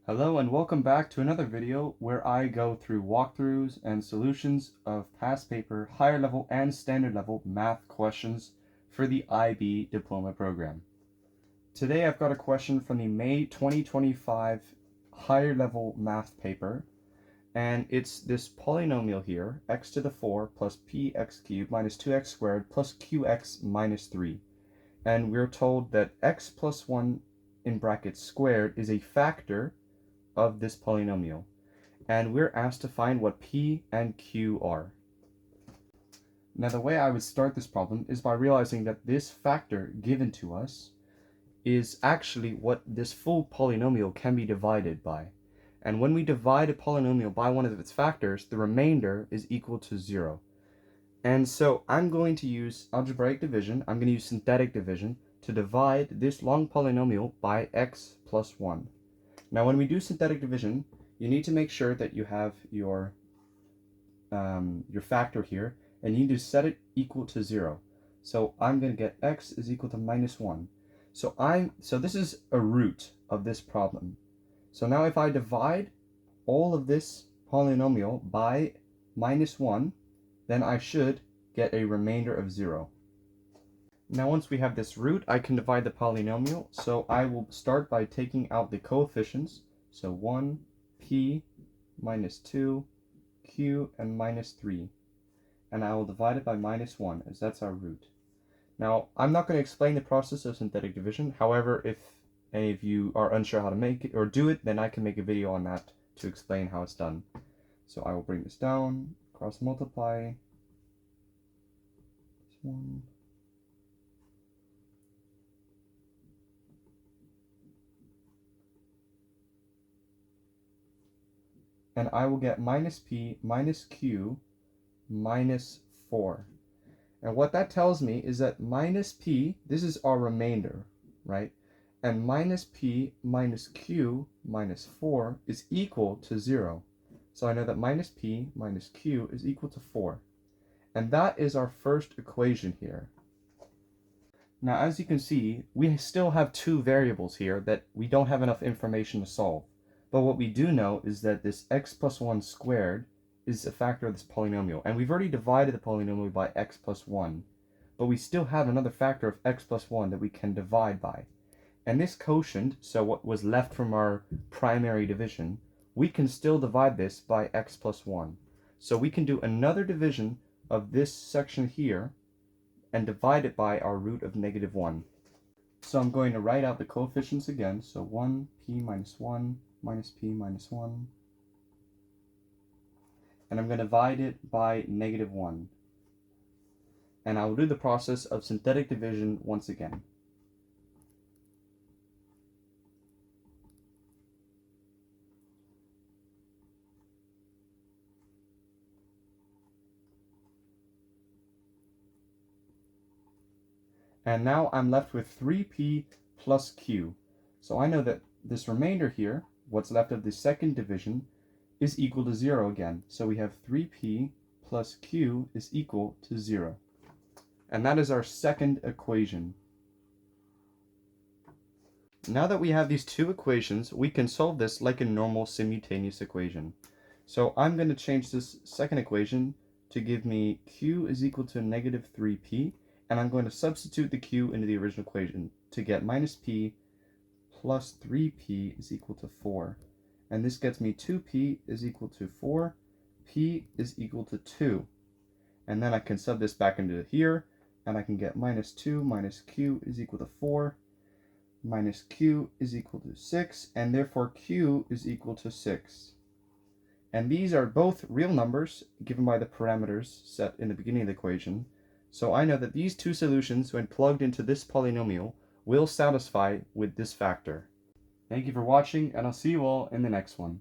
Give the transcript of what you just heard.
Hello and welcome back to another video where I go through walkthroughs and solutions of past paper, higher level and standard level math questions for the IB diploma program. Today I've got a question from the May 2025 higher level math paper, and it's this polynomial here, x to the 4 plus px cubed minus 2x squared plus qx minus 3. And we're told that x plus 1 in brackets squared is a factor of this polynomial, and we're asked to find what p and q are. Now the way I would start this problem is by realizing that this factor given to us is actually what this full polynomial can be divided by. And when we divide a polynomial by one of its factors, the remainder is equal to 0. And so I'm going to use algebraic division, I'm going to use synthetic division to divide this long polynomial by x plus 1. Now when we do synthetic division, you need to make sure that you have your factor here, and you need to set it equal to 0. So I'm going to get x is equal to minus 1. So this is a root of this problem. So now if I divide all of this polynomial by minus 1, then I should get a remainder of 0. Now once we have this root, I can divide the polynomial, so I will start by taking out the coefficients, so 1, p, minus 2, q, and minus 3, and I will divide it by minus 1, as that's our root. Now, I'm not going to explain the process of synthetic division. However, if any of you are unsure how to make it or do it, then I can make a video on that to explain how it's done. So I will bring this down, cross multiply, this one, and I will get minus p minus q minus 4. And what that tells me is that minus p, this is our remainder, right? And minus p minus q minus 4 is equal to 0. So I know that minus p minus q is equal to 4. And that is our first equation here. Now as you can see, we still have two variables here that we don't have enough information to solve. But what we do know is that this x plus 1 squared is a factor of this polynomial. And we've already divided the polynomial by x plus 1. But we still have another factor of x plus 1 that we can divide by. And this quotient, so what was left from our primary division, we can still divide this by x plus 1. So we can do another division of this section here and divide it by our root of negative 1. So I'm going to write out the coefficients again. So 1, p minus 1, minus p minus 1. And I'm going to divide it by negative 1. And I will do the process of synthetic division once again. And now I'm left with 3p plus q. So I know that this remainder here, what's left of the second division, is equal to 0 again. So we have 3p plus q is equal to 0. And that is our second equation. Now that we have these two equations, we can solve this like a normal simultaneous equation. So I'm going to change this second equation to give me q is equal to negative 3p, and I'm going to substitute the q into the original equation to get minus p plus 3p is equal to 4. And this gets me 2p is equal to 4, p is equal to 2. And then I can sub this back into here, and I can get minus 2 minus q is equal to 4, minus q is equal to 6, and therefore q is equal to 6. And these are both real numbers given by the parameters set in the beginning of the equation. So I know that these two solutions, when plugged into this polynomial, will satisfy with this factor. Thank you for watching, and I'll see you all in the next one.